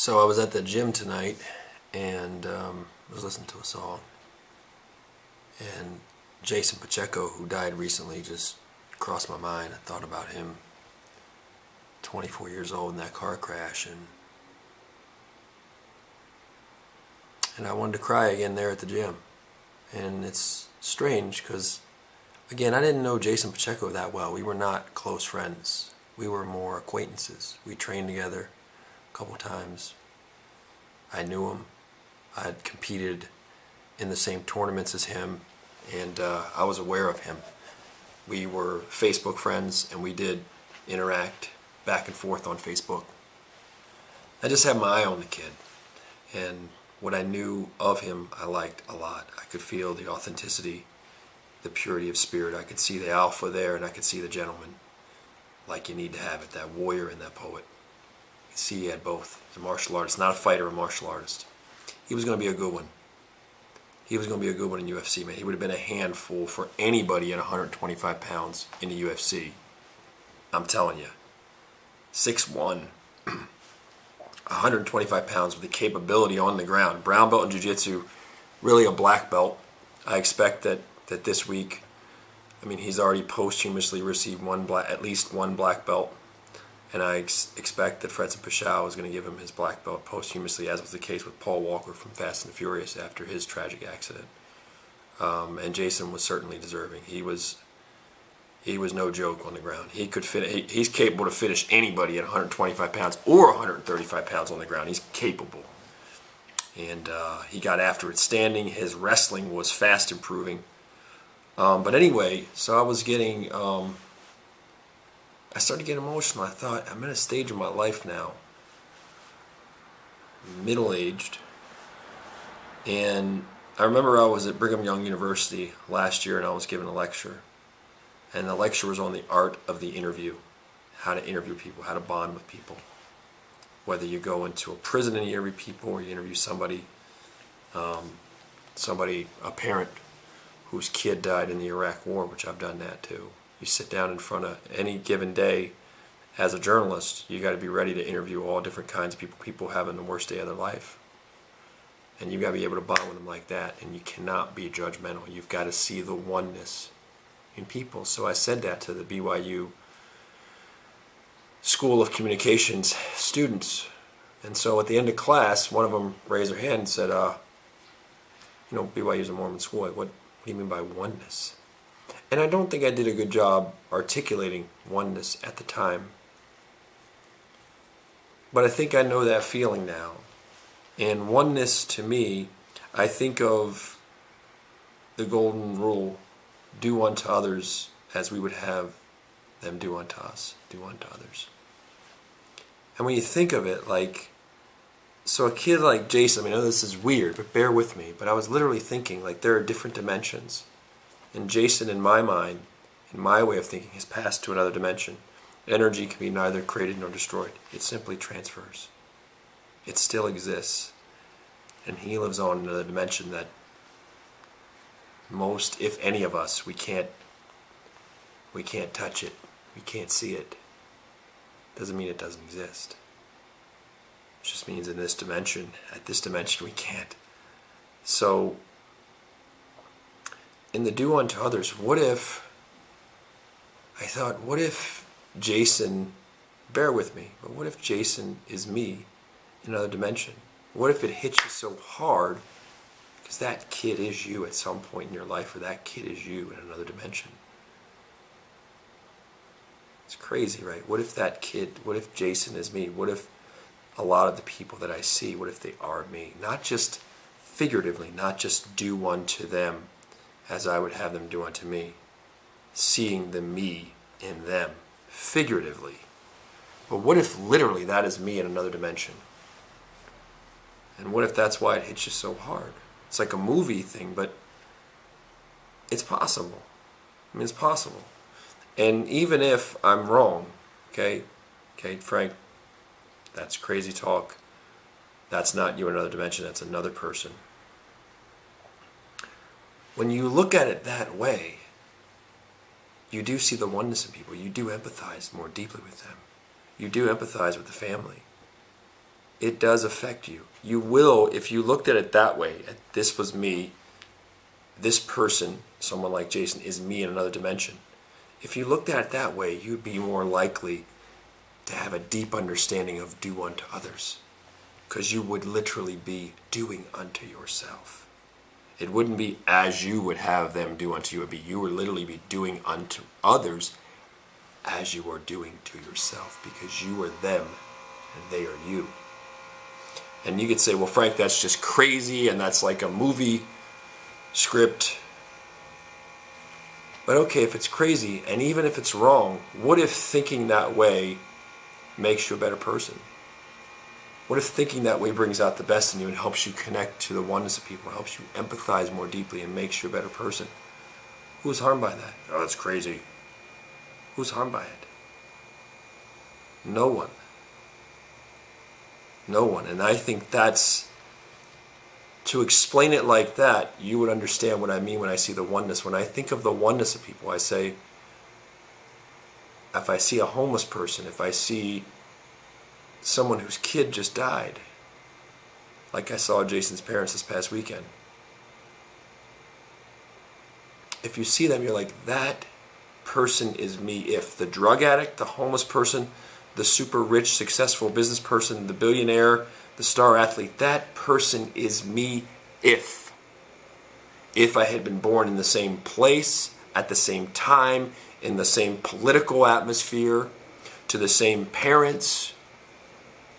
So I was at the gym tonight and was listening to a song, and Jason Pacheco, who died recently, just crossed my mind. I thought about him, 24 years old in that car crash, and I wanted to cry again there at the gym. And it's strange because, again, I didn't know Jason Pacheco that well. We were not close friends. We were more acquaintances. We trained together a couple times. I knew him. I had competed in the same tournaments as him, and I was aware of him. We were Facebook friends, and we did interact back and forth on Facebook. I just had my eye on the kid, and what I knew of him I liked a lot. I could feel the authenticity, the purity of spirit. I could see the alpha there, and I could see the gentleman, like you need to have it, that warrior and that poet. You see he had both. He's a martial artist, not a fighter, a martial artist. He was going to be a good one. He was going to be a good one in UFC, man. He would have been a handful for anybody at 125 pounds in the UFC. I'm telling you. 6'1", 125 pounds with the capability on the ground. Brown belt in jiu-jitsu, really a black belt. I expect that this week, he's already posthumously received at least one black belt. And I expect that Fredson Pashao is going to give him his black belt posthumously, as was the case with Paul Walker from Fast and the Furious after his tragic accident. And Jason was certainly deserving. He was no joke on the ground. He's capable to finish anybody at 125 pounds or 135 pounds on the ground. He's capable. And he got after it standing. His wrestling was fast improving. But anyway, so I was getting... I started getting emotional. I thought, I'm at a stage of my life now, middle-aged, and I remember I was at Brigham Young University last year and I was giving a lecture, and the lecture was on the art of the interview, how to interview people, how to bond with people, whether you go into a prison and you interview people or you interview somebody, a parent whose kid died in the Iraq War, which I've done that too. You sit down in front of any given day as a journalist, you got to be ready to interview all different kinds of people having the worst day of their life. And you got to be able to bond with them like that, and you cannot be judgmental. You've got to see the oneness in people. So I said that to the BYU School of Communications students. And so at the end of class, one of them raised their hand and said, BYU is a Mormon school. What do you mean by oneness? And I don't think I did a good job articulating oneness at the time. But I think I know that feeling now. And oneness, to me, I think of the golden rule, do unto others as we would have them do unto us, do unto others. And when you think of it, so a kid like Jason, I know this is weird, but bear with me, but I was literally thinking, there are different dimensions. And Jason, in my mind, in my way of thinking, has passed to another dimension. Energy can be neither created nor destroyed. It simply transfers. It still exists. And he lives on in another dimension that most, if any of us, we can't touch it. We can't see it. Doesn't mean it doesn't exist. It just means at this dimension, we can't. So, in the do unto others, what if Jason, bear with me, but what if Jason is me in another dimension? What if it hits you so hard because that kid is you at some point in your life, or that kid is you in another dimension? It's crazy, right? What if Jason is me? What if a lot of the people that I see, what if they are me? Not just figuratively, not just do unto them as I would have them do unto me, seeing the me in them, figuratively. But what if literally that is me in another dimension? And what if that's why it hits you so hard? It's like a movie thing, but it's possible. It's possible. And even if I'm wrong, okay, Frank, that's crazy talk. That's not you in another dimension, that's another person. When you look at it that way, you do see the oneness in people. You do empathize more deeply with them. You do empathize with the family. it does affect you. You will, if you looked at it that way, this was me, this person, someone like Jason, is me in another dimension. If you looked at it that way, you'd be more likely to have a deep understanding of do unto others. Because you would literally be doing unto yourself. It wouldn't be as you would have them do unto you. It would be you would literally be doing unto others as you are doing to yourself. Because you are them and they are you. And you could say, well, Frank, that's just crazy and that's like a movie script. But okay, if it's crazy and even if it's wrong, what if thinking that way makes you a better person? What if thinking that way brings out the best in you and helps you connect to the oneness of people, helps you empathize more deeply and makes you a better person? Who's harmed by that? Oh, that's crazy. Who's harmed by it? No one. No one. And I think that's, to explain it like that, you would understand what I mean when I see the oneness. When I think of the oneness of people, I say, if I see a homeless person, if I see someone whose kid just died, like I saw Jason's parents this past weekend, if you see them, you're like, that person is me. If the drug addict, the homeless person, the super rich, successful business person, the billionaire, the star athlete, that person is me if I had been born in the same place, at the same time, in the same political atmosphere, to the same parents,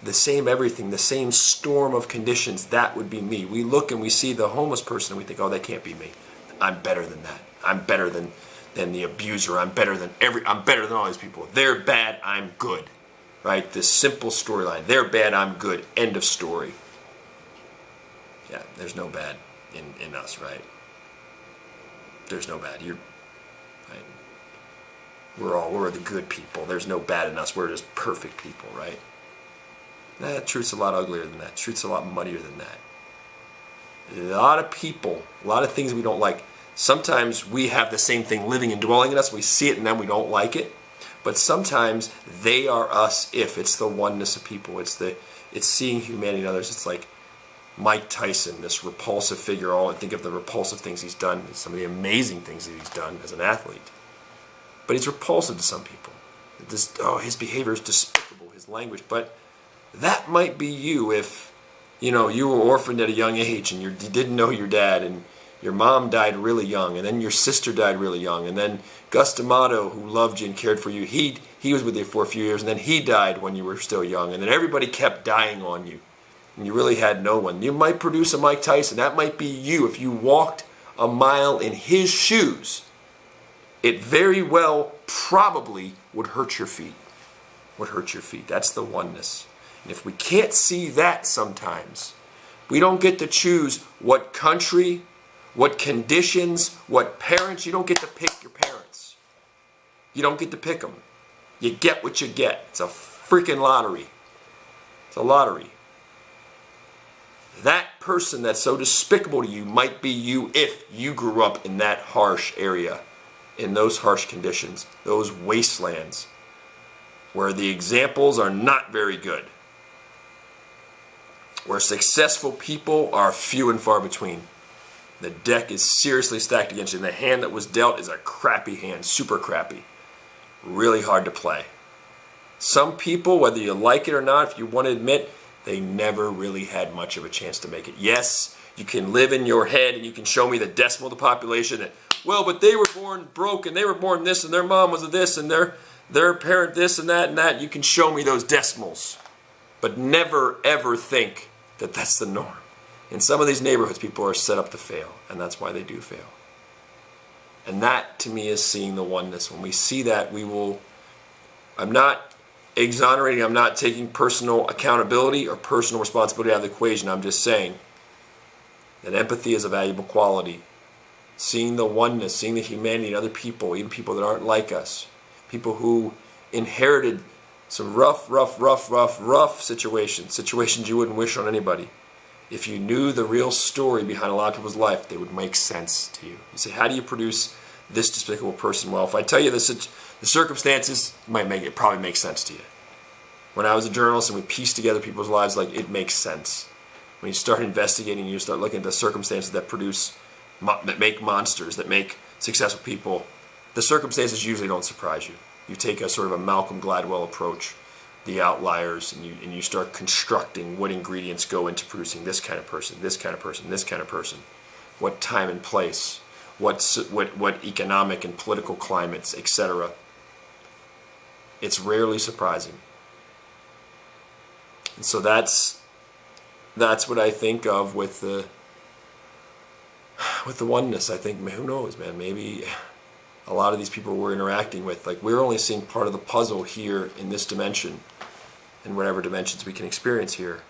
the same everything, the same storm of conditions, that would be me. We look and we see the homeless person and we think, oh, that can't be me. I'm better than that. I'm better than the abuser. I'm better than all these people. They're bad, I'm good. Right? This simple storyline. They're bad, I'm good. End of story. Yeah, there's no bad in us, right? There's no bad. Right? We're the good people. There's no bad in us. We're just perfect people, right? Nah, truth's a lot uglier than that. Truth's a lot muddier than that. A lot of people, a lot of things we don't like. Sometimes we have the same thing living and dwelling in us. We see it and then we don't like it. But sometimes they are us if it's the oneness of people. It's seeing humanity in others. It's like Mike Tyson, this repulsive figure. All I think of the repulsive things he's done, some of the amazing things that he's done as an athlete. But he's repulsive to some people. His behavior is despicable, his language. But that might be you if, you were orphaned at a young age and you didn't know your dad and your mom died really young and then your sister died really young and then Gus D'Amato, who loved you and cared for you, he was with you for a few years and then he died when you were still young and then everybody kept dying on you and you really had no one. You might produce a Mike Tyson. That might be you. If you walked a mile in his shoes, it very well probably would hurt your feet. That's the oneness. And if we can't see that sometimes, we don't get to choose what country, what conditions, what parents. You don't get to pick your parents. You don't get to pick them. You get what you get. It's a freaking lottery. It's a lottery. That person that's so despicable to you might be you if you grew up in that harsh area, in those harsh conditions, those wastelands, where the examples are not very good, where successful people are few and far between. The deck is seriously stacked against you, and the hand that was dealt is a crappy hand, super crappy. Really hard to play. Some people, whether you like it or not, if you want to admit, they never really had much of a chance to make it. Yes, you can live in your head and you can show me the decimal of the population. And, well, but they were born broke and they were born this and their mom was a this and their parent this and that and that. You can show me those decimals. But never, ever think that that's the norm. In some of these neighborhoods, people are set up to fail, and that's why they do fail. And that, to me, is seeing the oneness. When we see that, I'm not exonerating, I'm not taking personal accountability or personal responsibility out of the equation. I'm just saying that empathy is a valuable quality. Seeing the oneness, seeing the humanity in other people, even people that aren't like us, people who inherited some rough situations you wouldn't wish on anybody. If you knew the real story behind a lot of people's life, they would make sense to you. You say, how do you produce this despicable person? Well, if I tell you the circumstances, it probably make sense to you. When I was a journalist and we pieced together people's lives, like, it makes sense. When you start investigating, you start looking at the circumstances that that make monsters, that make successful people, the circumstances usually don't surprise you. You take a sort of a Malcolm Gladwell approach, the outliers, and you start constructing what ingredients go into producing this kind of person, this kind of person, this kind of person, what time and place, what economic and political climates, etc. It's rarely surprising. And so that's what I think of with the oneness. I think, who knows, man, maybe a lot of these people we're interacting with, like, we're only seeing part of the puzzle here in this dimension, in whatever dimensions we can experience here.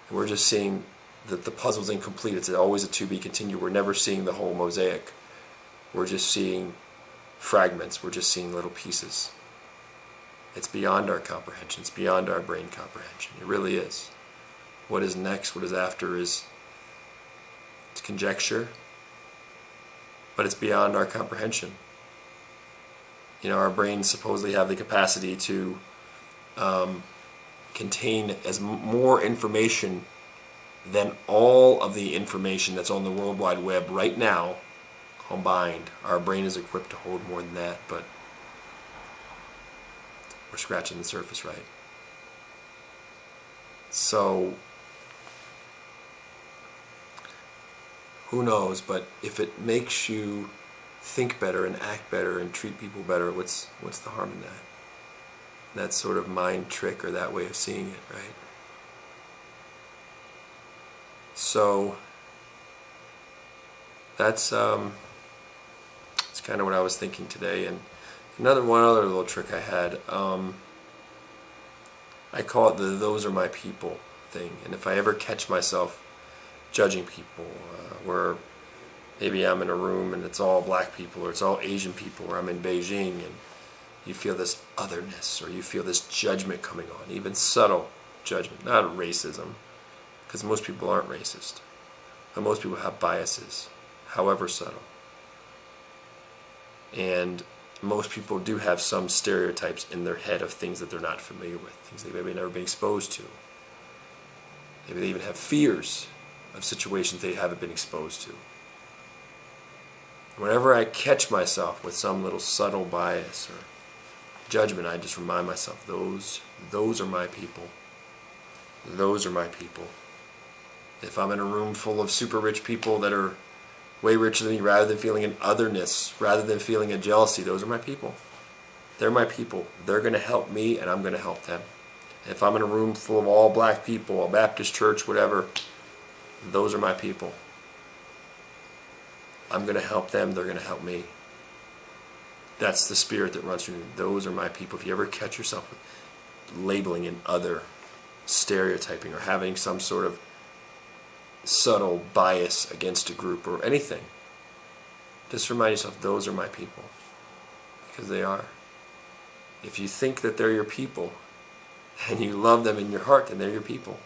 And we're just seeing that the puzzle's incomplete. It's always a to be continued. We're never seeing the whole mosaic. We're just seeing fragments. We're just seeing little pieces. It's beyond our comprehension. It's beyond our brain comprehension. It really is. What is next, what is after it's conjecture, but it's beyond our comprehension. You know, our brains supposedly have the capacity to contain more information than all of the information that's on the World Wide Web right now combined. Our brain is equipped to hold more than that, but we're scratching the surface, right? So, who knows, but if it makes you think better and act better and treat people better, what's the harm in that? That sort of mind trick, or that way of seeing it, right? So that's kind of what I was thinking today. And one other little trick I had, I call it the "those are my people" thing. And if I ever catch myself judging people, where maybe I'm in a room and it's all black people or it's all Asian people, or I'm in Beijing and you feel this otherness, or you feel this judgment coming on, even subtle judgment, not racism, because most people aren't racist, but most people have biases, however subtle. And most people do have some stereotypes in their head of things that they're not familiar with, things they've maybe never been exposed to. Maybe they even have fears of situations they haven't been exposed to. Whenever I catch myself with some little subtle bias or judgment, I just remind myself, those are my people. Those are my people. If I'm in a room full of super rich people that are way richer than me, rather than feeling an otherness, rather than feeling a jealousy, those are my people. They're my people. They're going to help me, and I'm going to help them. If I'm in a room full of all black people, a Baptist church, whatever, those are my people. I'm going to help them, they're going to help me. That's the spirit that runs through me. Those are my people. If you ever catch yourself labeling an other, stereotyping, or having some sort of subtle bias against a group or anything, just remind yourself, those are my people. Because they are. If you think that they're your people, and you love them in your heart, then they're your people.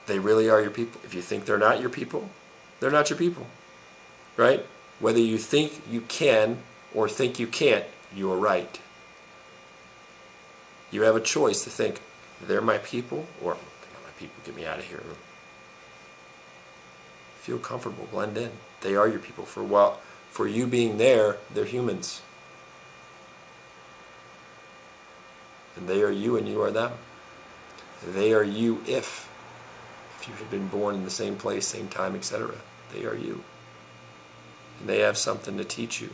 They really are your people. If you think they're not your people, they're not your people. Right? Whether you think you can or think you can't, you're right. You have a choice to think, they're my people, or they're not my people, get me out of here. Feel comfortable, blend in. They are your people. For you being there, they're humans. And they are you and you are them. They are you if you had been born in the same place, same time, etc. They are you. And they have something to teach you.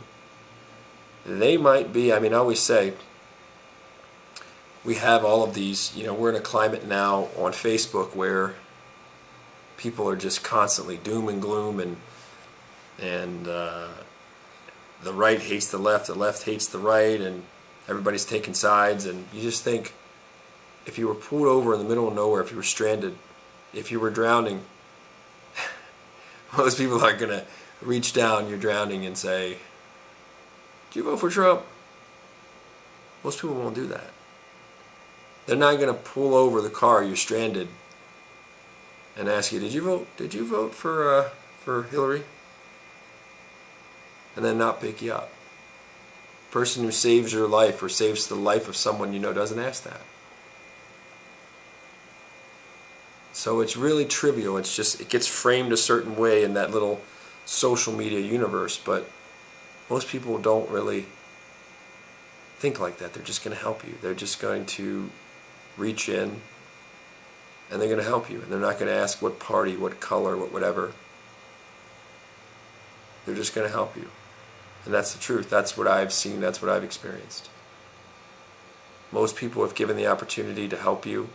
They might be, I always say, we have all of these, we're in a climate now on Facebook where people are just constantly doom and gloom, and the right hates the left hates the right, and everybody's taking sides, and you just think, if you were pulled over in the middle of nowhere, if you were stranded, if you were drowning, most people aren't going to reach down, you're drowning, and say, "Did you vote for Trump?" Most people won't do that. They're not going to pull over the car, you're stranded, and ask you, "Did you vote for Hillary?" And then not pick you up. Person who saves your life or saves the life of someone you know doesn't ask that. So it's really trivial. It's just, it gets framed a certain way in that little social media universe, but most people don't really think like that. They're just going to help you. They're just going to reach in and they're going to help you. And they're not going to ask what party, what color, what whatever. They're just going to help you. And that's the truth. That's what I've seen. That's what I've experienced. Most people, if given the opportunity to help you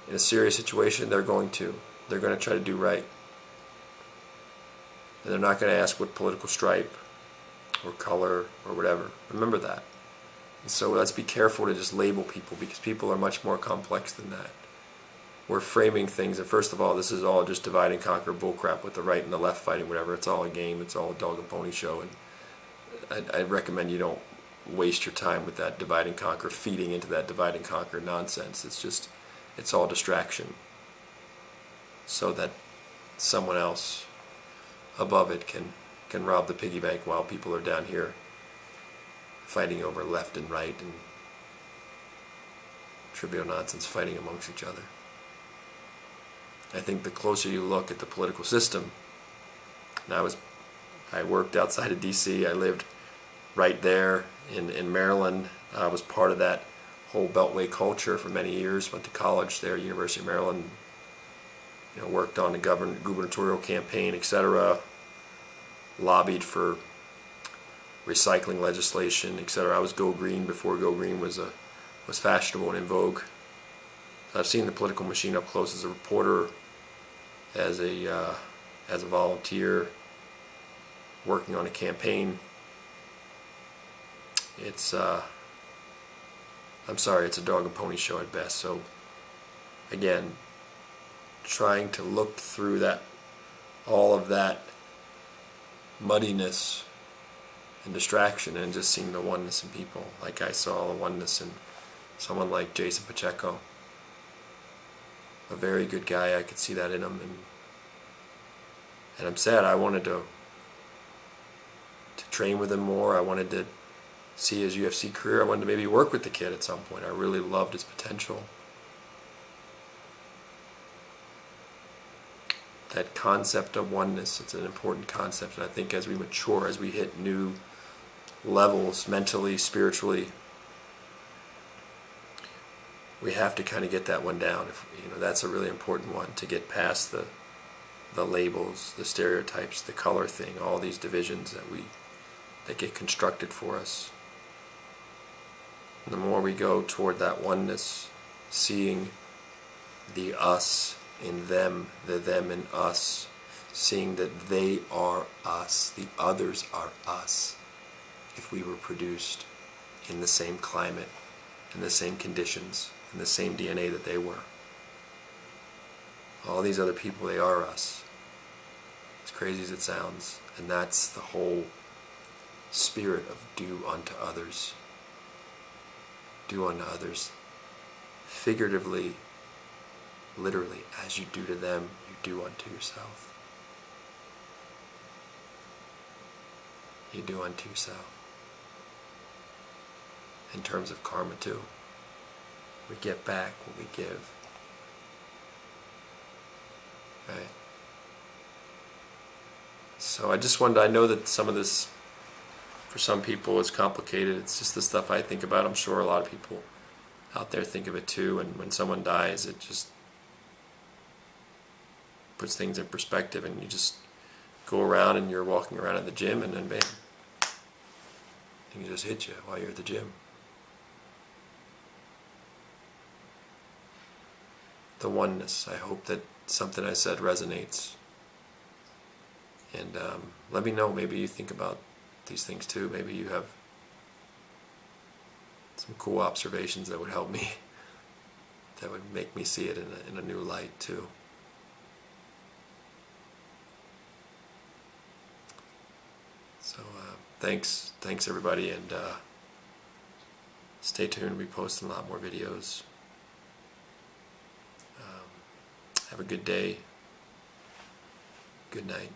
in a serious situation, they're going to. They're going to try to do right. And they're not going to ask what political stripe or color or whatever. Remember that. And so let's be careful to just label people, because people are much more complex than that. We're framing things, and first of all, this is all just divide and conquer bullcrap with the right and the left fighting, whatever. It's all a game. It's all a dog and pony show, and I recommend you don't waste your time with that divide and conquer, feeding into that divide and conquer nonsense. It's all distraction, so that someone else above it can rob the piggy bank while people are down here fighting over left and right and trivial nonsense, fighting amongst each other. I think the closer you look at the political system, and I worked outside of D.C. I lived right there in Maryland. I was part of that whole Beltway culture for many years. Went to college there, University of Maryland. Worked on the gubernatorial campaign, etc. Lobbied for recycling legislation, etc. I was Go Green before Go Green was fashionable and in vogue. I've seen the political machine up close as a reporter, as a volunteer, working on a campaign. It's I'm sorry, it's a dog and pony show at best. So again, trying to look through all of that muddiness and distraction and just seeing the oneness in people. Like I saw the oneness in someone like Jason Pacheco. A very good guy, I could see that in him, and I'm sad. I wanted to train with him more. I wanted to see his UFC career. I wanted to maybe work with the kid at some point. I really loved his potential. That concept of oneness, it's an important concept, and I think as we mature, as we hit new levels mentally, spiritually, we have to kind of get that one down. That's a really important one, to get past the labels, the stereotypes, the color thing, all these divisions that get constructed for us. And the more we go toward that oneness, seeing the us in them, the them in us, seeing that they are us, the others are us, if we were produced in the same climate, in the same conditions, in the same DNA that they were. All these other people, they are us. As crazy as it sounds. And that's the whole spirit of do unto others. Do unto others. Figuratively, literally, as you do to them, you do unto yourself. You do unto yourself. In terms of karma too. We get back what we give. Right? So I know that some of this, for some people, is complicated. It's just the stuff I think about. I'm sure a lot of people out there think of it too, and when someone dies, it just puts things in perspective, and you just go around and you're walking around in the gym, and then bam, things just hit you while you're at the gym. The oneness. I hope that something I said resonates. And let me know, maybe you think about these things too. Maybe you have some cool observations that would help me, that would make me see it in a new light too. So thanks everybody, and stay tuned. We'll be posting a lot more videos. Have a good day. Good night.